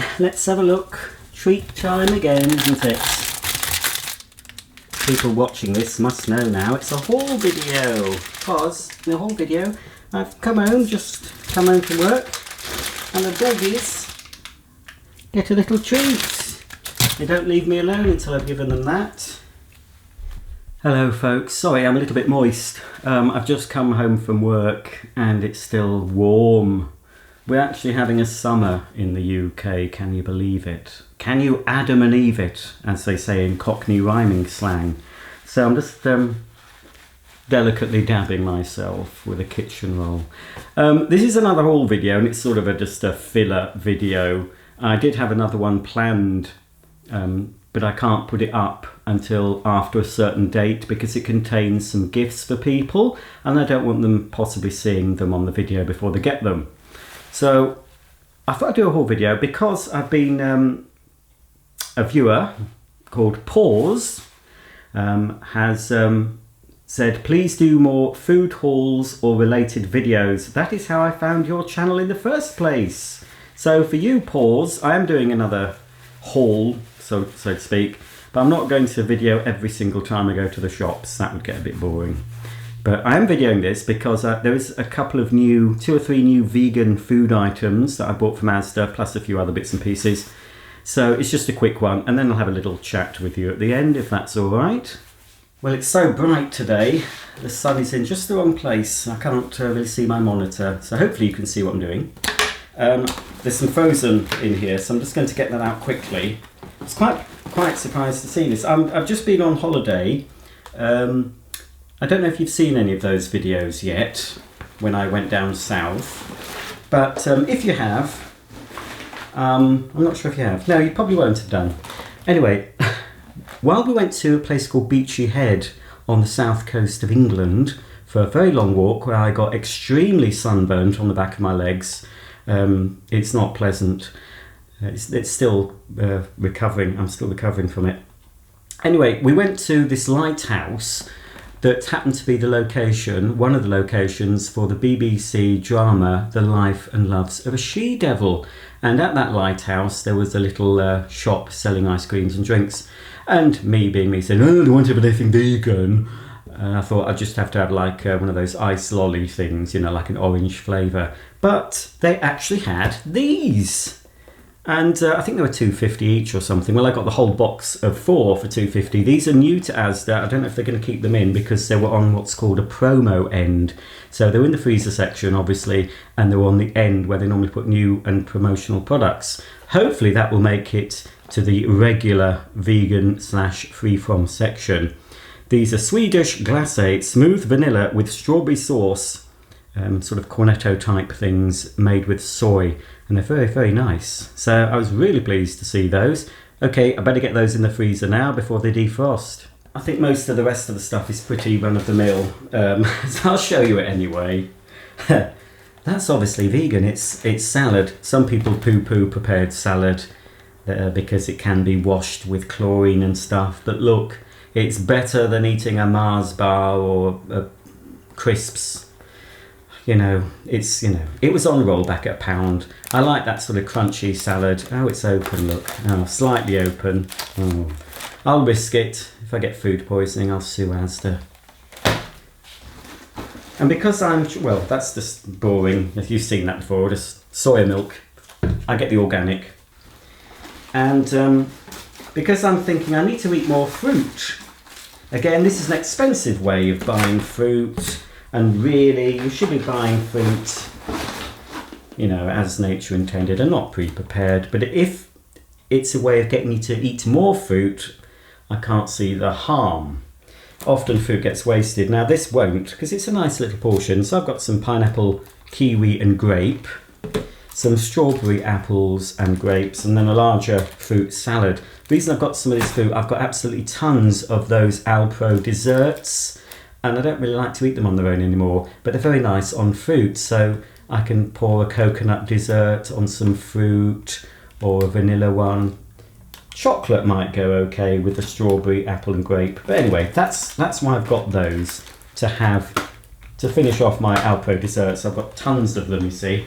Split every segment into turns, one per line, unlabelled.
then, let's have a look. Treat time again, isn't it? People watching this must know now it's a haul video, because in the haul video I've just come home from work, and the doggies get a little treat. They don't leave me alone until I've given them that. Hello folks, sorry I'm a little bit moist. I've just come home from work and it's still warm. We're actually having a summer in the UK, can you believe it? Can you Adam and Eve it, as they say in Cockney rhyming slang. So I'm just delicately dabbing myself with a kitchen roll. This is another haul video, and it's sort of just a filler video. I did have another one planned, but I can't put it up until after a certain date because it contains some gifts for people, and I don't want them possibly seeing them on the video before they get them. So I thought I'd do a haul video because I've been a viewer called Pause has said please do more food hauls or related videos. That is how I found your channel in the first place. So for you, Pause, I am doing another haul, so to speak, but I'm not going to video every single time I go to the shops. That would get a bit boring. But I am videoing this because there is a couple of two or three new vegan food items that I bought from Asda, plus a few other bits and pieces. So it's just a quick one, and then I'll have a little chat with you at the end, if that's all right. Well, it's so bright today. The sun is in just the wrong place. I can't really see my monitor, so hopefully you can see what I'm doing. There's some frozen in here, so I'm just going to get that out quickly. I was quite surprised to see this. I've just been on holiday. I don't know if you've seen any of those videos yet, when I went down south. But if you have, I'm not sure if you have. No, you probably won't have done. Anyway, while we went to a place called Beachy Head on the south coast of England for a very long walk where I got extremely sunburnt on the back of my legs, it's not pleasant. It's still recovering. I'm still recovering from it. Anyway, we went to this lighthouse that happened to be the location, one of the locations for the BBC drama The Life and Loves of a She-Devil. And at that lighthouse there was a little shop selling ice creams and drinks. And me being me said, oh, I don't have anything vegan. And I thought I'd just have to have like one of those ice lolly things, you know, like an orange flavour. But they actually had these. And I think they were $2.50 each or something. Well, I got the whole box of 4 for $2.50. These are new to Asda. I don't know if they're going to keep them in because they were on what's called a promo end. So they were in the freezer section, obviously, and they were on the end where they normally put new and promotional products. Hopefully that will make it to the regular vegan / free-from section. These are Swedish glacé, smooth vanilla with strawberry sauce, sort of cornetto type things made with soy, and they're very, very nice. So I was really pleased to see those. Okay, I better get those in the freezer now before they defrost. I think most of the rest of the stuff is pretty run-of-the-mill, so I'll show you it anyway. That's obviously vegan. It's salad. Some people poo-poo prepared salad because it can be washed with chlorine and stuff, but look, it's better than eating a Mars bar or crisps. You know, it was on roll back at £1. I like that sort of crunchy salad. Oh, it's open, look. Oh, slightly open. Oh. I'll risk it. If I get food poisoning, I'll sue Asda. And because well, that's just boring. If you've seen that before, just soya milk. I get the organic. And because I'm thinking I need to eat more fruit. Again, this is an expensive way of buying fruit. And really, you should be buying fruit, you know, as nature intended and not pre-prepared. But if it's a way of getting you to eat more fruit, I can't see the harm. Often food gets wasted. Now this won't, because it's a nice little portion. So I've got some pineapple, kiwi and grape, some strawberry, apples and grapes, and then a larger fruit salad. The reason I've got some of this fruit, I've got absolutely tons of those Alpro desserts. And I don't really like to eat them on their own anymore, but they're very nice on fruit. So I can pour a coconut dessert on some fruit or a vanilla one. Chocolate might go okay with the strawberry, apple and grape. But anyway, that's why I've got those to have to finish off my Alpro desserts. I've got tons of them, you see.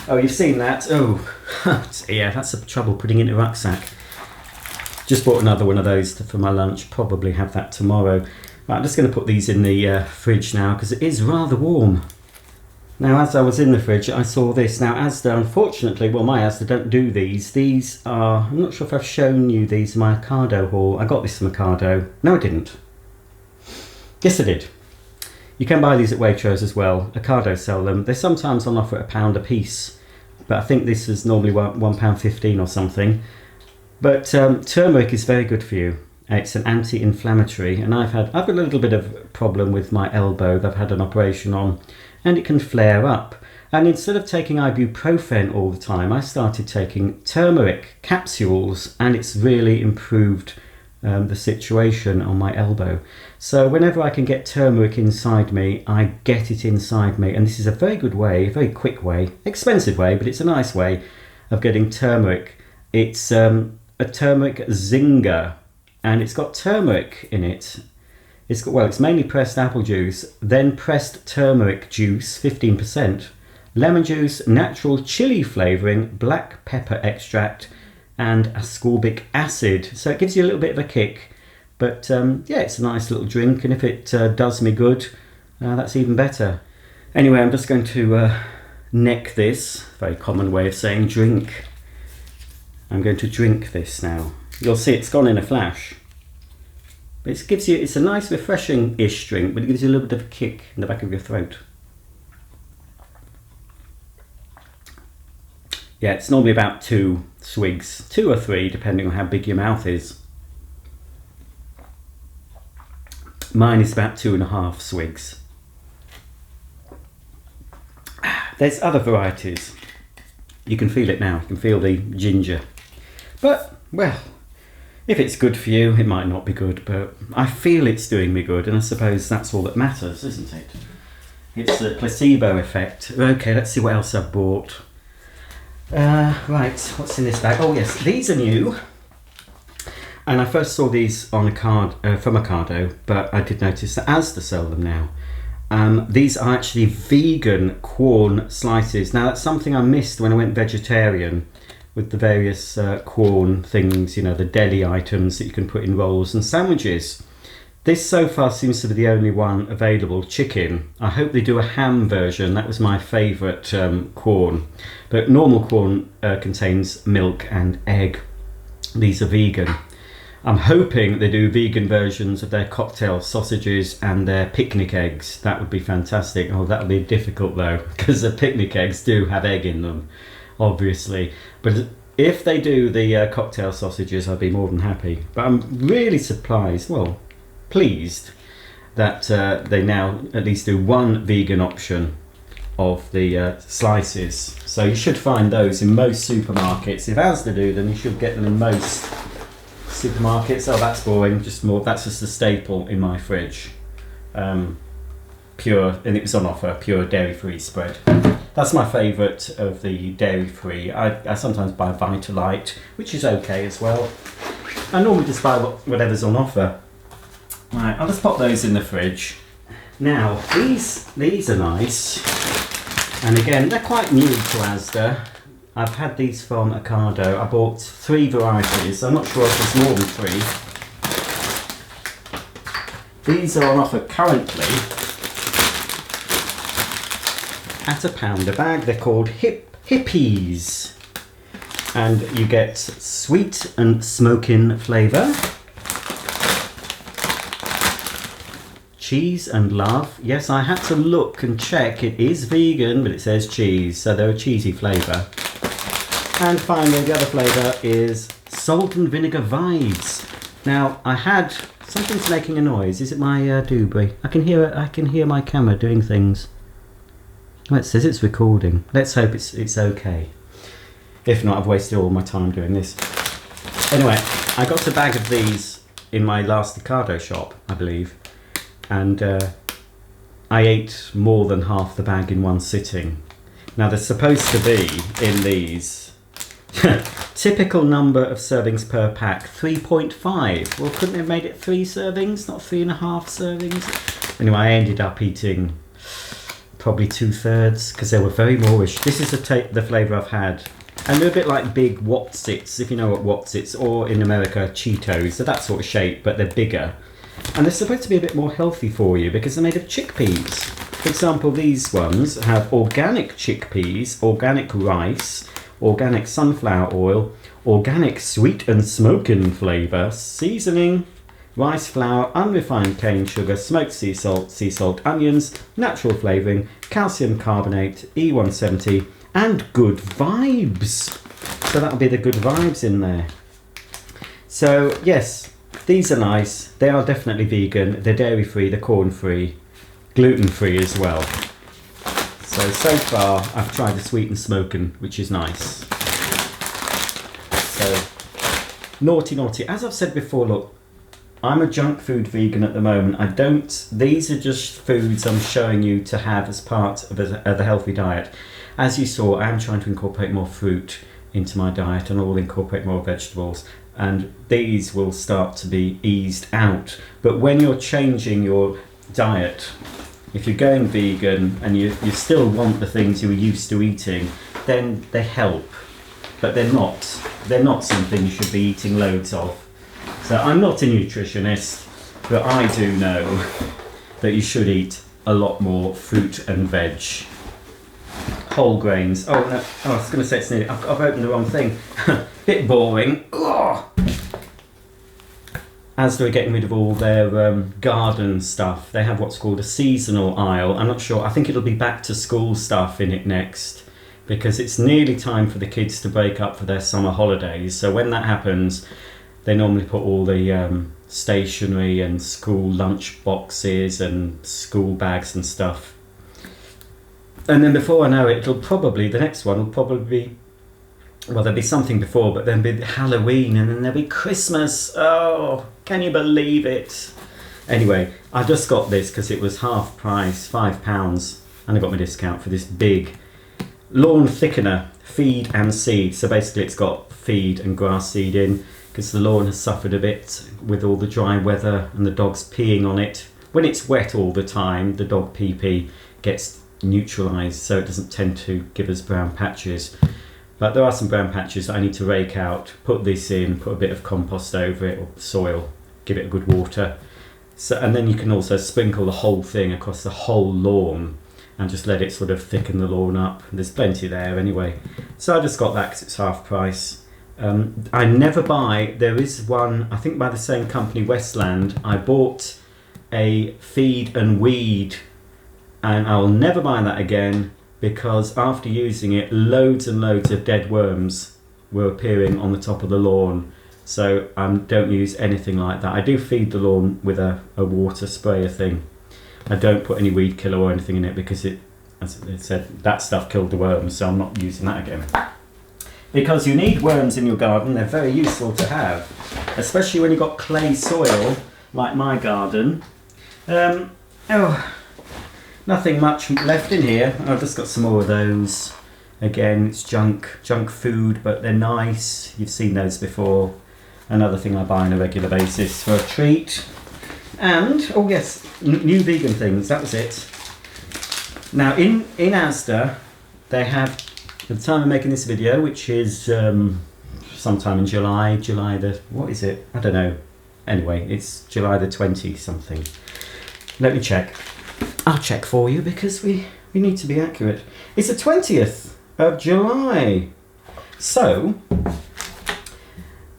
Oh, you've seen that? Oh, Yeah, that's the trouble putting it in a rucksack. Just bought another one of those for my lunch. Probably have that tomorrow. Right, I'm just going to put these in the fridge now because it is rather warm. Now, as I was in the fridge, I saw this. Now, Asda, unfortunately, well, my Asda don't do these. These are, I'm not sure if I've shown you these in my Ocado haul. I got this from Ocado. No, I didn't. Yes, I did. You can buy these at Waitrose as well. Ocado sell them. They're sometimes on offer at £1 a piece. But I think this is normally £1.15 or something. But turmeric is very good for you. It's an anti-inflammatory, and I've got a little bit of problem with my elbow that I've had an operation on, and it can flare up. And instead of taking ibuprofen all the time, I started taking turmeric capsules, and it's really improved the situation on my elbow. So whenever I can get turmeric inside me, I get it inside me, and this is a very good way, a very quick way, expensive way, but it's a nice way of getting turmeric. It's a turmeric zinger, and it's got turmeric in it. It's mainly pressed apple juice, then pressed turmeric juice, 15%, lemon juice, natural chili flavouring, black pepper extract, and ascorbic acid. So it gives you a little bit of a kick. But yeah, it's a nice little drink, and if it does me good, that's even better. Anyway, I'm just going to neck this. Very common way of saying drink. I'm going to drink this now. You'll see it's gone in a flash. But it's a nice refreshing-ish drink, but it gives you a little bit of a kick in the back of your throat. Yeah, it's normally about 2 swigs, 2 or 3, depending on how big your mouth is. Mine is about 2.5 swigs. There's other varieties. You can feel it now. You can feel the ginger. But, well, if it's good for you, it might not be good, but I feel it's doing me good, and I suppose that's all that matters, isn't it? It's the placebo effect. Okay, let's see what else I've bought. Right, what's in this bag? Oh yes, these are new. And I first saw these on from Ocado, but I did notice that Asda sell them now. These are actually vegan Quorn slices. Now that's something I missed when I went vegetarian, with the various Quorn things, you know, the deli items that you can put in rolls and sandwiches. This so far seems to be the only one available, chicken. I hope they do a ham version. That was my favourite Quorn. But normal Quorn contains milk and egg. These are vegan. I'm hoping they do vegan versions of their cocktail sausages and their picnic eggs. That would be fantastic. Oh, that would be difficult though, because the picnic eggs do have egg in them, obviously. But if they do the cocktail sausages, I'd be more than happy. But I'm really surprised, well, pleased that they now at least do one vegan option of the slices. So you should find those in most supermarkets. If Asda do them, you should get them in most supermarkets. Oh, that's boring. That's just a staple in my fridge. Pure, and it was on offer, pure dairy-free spread. That's my favourite of the dairy-free. I sometimes buy Vitalite, which is okay as well. I normally just buy whatever's on offer. Right, I'll just pop those in the fridge. Now, these are nice. And again, they're quite new to Asda. I've had these from Ocado. I bought 3 varieties. I'm not sure if there's more than 3. These are on offer currently at £1 a bag. They're called Hippies. And you get sweet and smoking flavour. Cheese and love. Yes, I had to look and check. It is vegan, but it says cheese, so they're a cheesy flavour. And finally, the other flavour is salt and vinegar vibes. Now, I had something's making a noise. Is it my doobie? I can hear my camera doing things. Well, it says it's recording. Let's hope it's okay. If not, I've wasted all my time doing this. Anyway, I got a bag of these in my last Ocado shop, I believe. And I ate more than half the bag in one sitting. Now there's supposed to be in these typical number of servings per pack, 3.5. Well, couldn't they have made it 3 servings, not 3.5 servings? Anyway, I ended up eating probably 2/3 because they were very moreish. This is the flavour I've had. And they're a bit like big Wotsits, if you know what Wotsits, or in America Cheetos. They're that sort of shape, but they're bigger. And they're supposed to be a bit more healthy for you because they're made of chickpeas. For example, these ones have organic chickpeas, organic rice, organic sunflower oil, organic sweet and smoking flavour, seasoning, rice flour, unrefined cane sugar, smoked sea salt, onions, natural flavouring, calcium carbonate, E170, and good vibes. So that'll be the good vibes in there. So yes, these are nice. They are definitely vegan. They're dairy free, they're corn free, gluten free as well. So far I've tried the sweet and smoking, which is nice. So naughty. As I've said before, look, I'm a junk food vegan at the moment. These are just foods I'm showing you to have as part of a healthy diet. As you saw, I am trying to incorporate more fruit into my diet, and I will incorporate more vegetables. And these will start to be eased out. But when you're changing your diet, if you're going vegan and you still want the things you were used to eating, then they help. But they're not something you should be eating loads of. So I'm not a nutritionist, but I do know that you should eat a lot more fruit and veg. Whole grains. Oh no, I was going to say it's nearly, I've opened the wrong thing. Bit boring. Ugh. Asda are getting rid of all their garden stuff. They have what's called a seasonal aisle. I'm not sure, I think it'll be back to school stuff in it next, because it's nearly time for the kids to break up for their summer holidays. So when that happens, they normally put all the stationery and school lunch boxes and school bags and stuff. And then before I know it, the next one will probably be, well, there'll be something before, but then be Halloween, and then there'll be Christmas. Oh, can you believe it? Anyway, I just got this because it was half price, £5, and I got my discount for this big lawn thickener, feed and seed. So basically it's got feed and grass seed in, because the lawn has suffered a bit with all the dry weather and the dogs peeing on it. When it's wet all the time, the dog pee gets neutralised, so it doesn't tend to give us brown patches. But there are some brown patches that I need to rake out, put this in, put a bit of compost over it, or soil, give it a good water. So, and then you can also sprinkle the whole thing across the whole lawn and just let it sort of thicken the lawn up. There's plenty there anyway. So I just got that because it's half price. I never buy, there is one, I think by the same company, Westland. I bought a feed and weed, and I'll never buy that again, because after using it, loads and loads of dead worms were appearing on the top of the lawn. So don't use anything like that. I do feed the lawn with a water sprayer thing. I don't put any weed killer or anything in it, because it, as I said, that stuff killed the worms, so I'm not using that again. Because you need worms in your garden, they're very useful to have, especially when you've got clay soil like my garden. Nothing much left in here. I've just got some more of those. Again, it's junk food, but they're nice. You've seen those before. Another thing I buy on a regular basis for a treat. And, oh yes, new vegan things, that was it. Now in Asda, they have, at the time of making this video, which is sometime in July the, what is it? I don't know. Anyway, it's July the 20 something. Let me check. I'll check for you, because we need to be accurate. It's the 20th of July. So,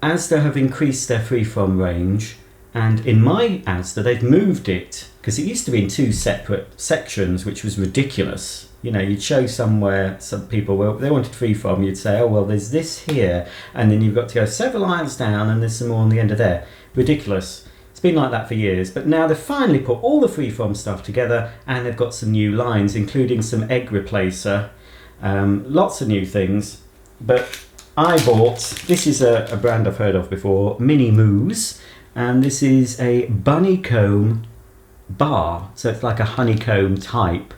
Asda have increased their freeform range, and in my Asda they've moved it, because it used to be in two separate sections, which was ridiculous. You know, you'd show somewhere, some people, well, they wanted freeform, you'd say, oh well, there's this here, and then you've got to go several aisles down and there's some more on the end of there. Ridiculous. It's been like that for years, but now they've finally put all the freeform stuff together, and they've got some new lines, including some egg replacer, lots of new things. But I bought, this is a brand I've heard of before, Mini Moos, and this is a bunnycomb bar, so it's like a honeycomb type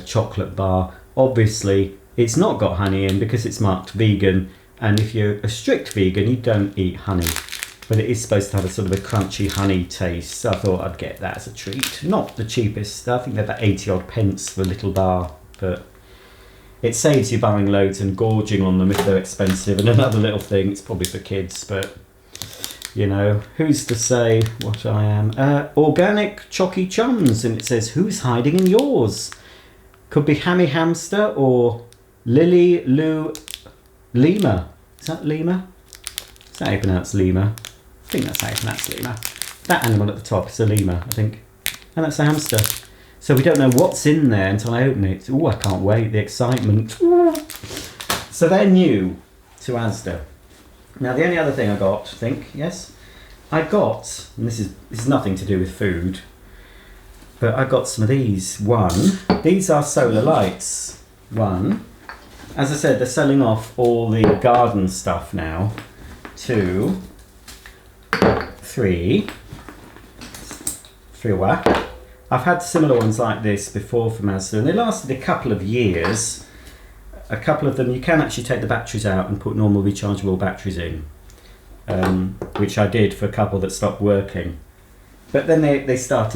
chocolate bar. Obviously it's not got honey in because it's marked vegan, and if you're a strict vegan you don't eat honey, but it is supposed to have a sort of a crunchy honey taste, so I thought I'd get that as a treat. Not the cheapest, I think they're about 80 odd pence for a little bar, but it saves you buying loads and gorging on them if they're expensive. And another little thing, it's probably for kids, but you know, who's to say what I am? Organic Chocky Chums, and it says, who's hiding in yours? Could be Hammy Hamster or Lily Lou Lima. Is that Lima? Is that how you pronounce Lima? I think that's how you pronounce Lima. That animal at the top is a lemur, I think. And that's a hamster. So we don't know what's in there until I open it. Oh, I can't wait, the excitement. Ooh. So they're new to Asda. Now the only other thing I got, I think, yes? I got, and this is nothing to do with food, but I got some of these. One, these are solar lights. One, as I said, they're selling off all the garden stuff now. 2, 3 whack. I've had similar ones like this before from Asda, and they lasted a couple of years. A couple of them, you can actually take the batteries out and put normal rechargeable batteries in, which I did for a couple that stopped working. But then they stopped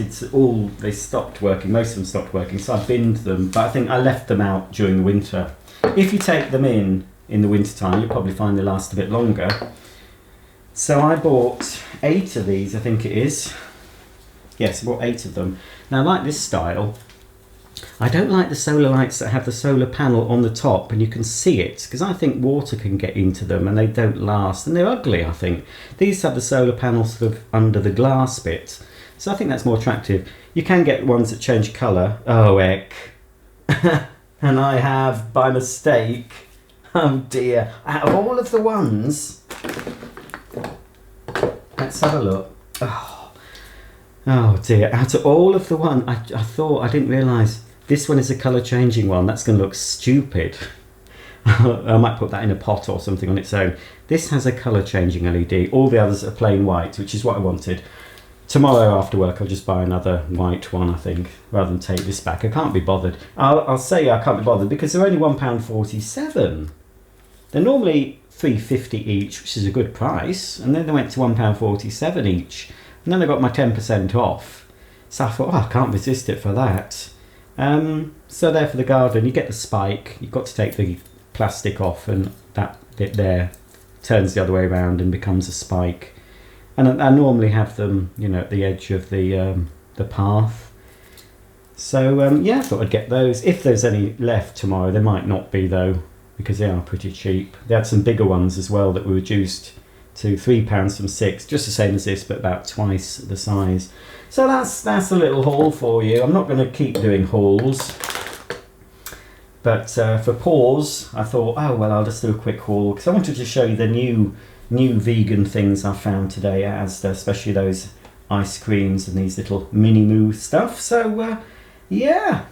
working, most of them stopped working, so I binned them, but I think I left them out during the winter. If you take them in the winter time, you'll probably find they last a bit longer. So I bought 8 of these, I think it is. Yes, I bought 8 of them. Now I like this style. I don't like the solar lights that have the solar panel on the top and you can see it, because I think water can get into them and they don't last, and they're ugly, I think. These have the solar panel sort of under the glass bit, so I think that's more attractive. You can get ones that change colour. Oh heck. And I have, by mistake, oh dear, out of all of the ones, let's have a look. Oh dear, out of all of the one, I thought, I didn't realise this one is a colour changing one. That's going to look stupid. I might put that in a pot or something on its own. This has a colour changing LED. All the others are plain white, which is what I wanted. Tomorrow after work I'll just buy another white one, I think, rather than take this back. I can't be bothered. I'll say I can't be bothered because they're only £1.47. They're normally £3.50 each, which is a good price, and then they went to £1.47 each. And then I got my 10% off. So I thought, oh, I can't resist it for that. So there for the garden, you get the spike. You've got to take the plastic off, and that bit there turns the other way around and becomes a spike. And I normally have them, you know, at the edge of the path. So yeah, I thought I'd get those. If there's any left tomorrow, there might not be though, because they are pretty cheap. They had some bigger ones as well that were reduced to £3 from £6, just the same as this, but about twice the size. So that's a little haul for you. I'm not going to keep doing hauls, but for pause, I thought, oh well, I'll just do a quick haul because I wanted to show you the new vegan things I found today at Asda, especially those ice creams and these little mini moo stuff. So yeah,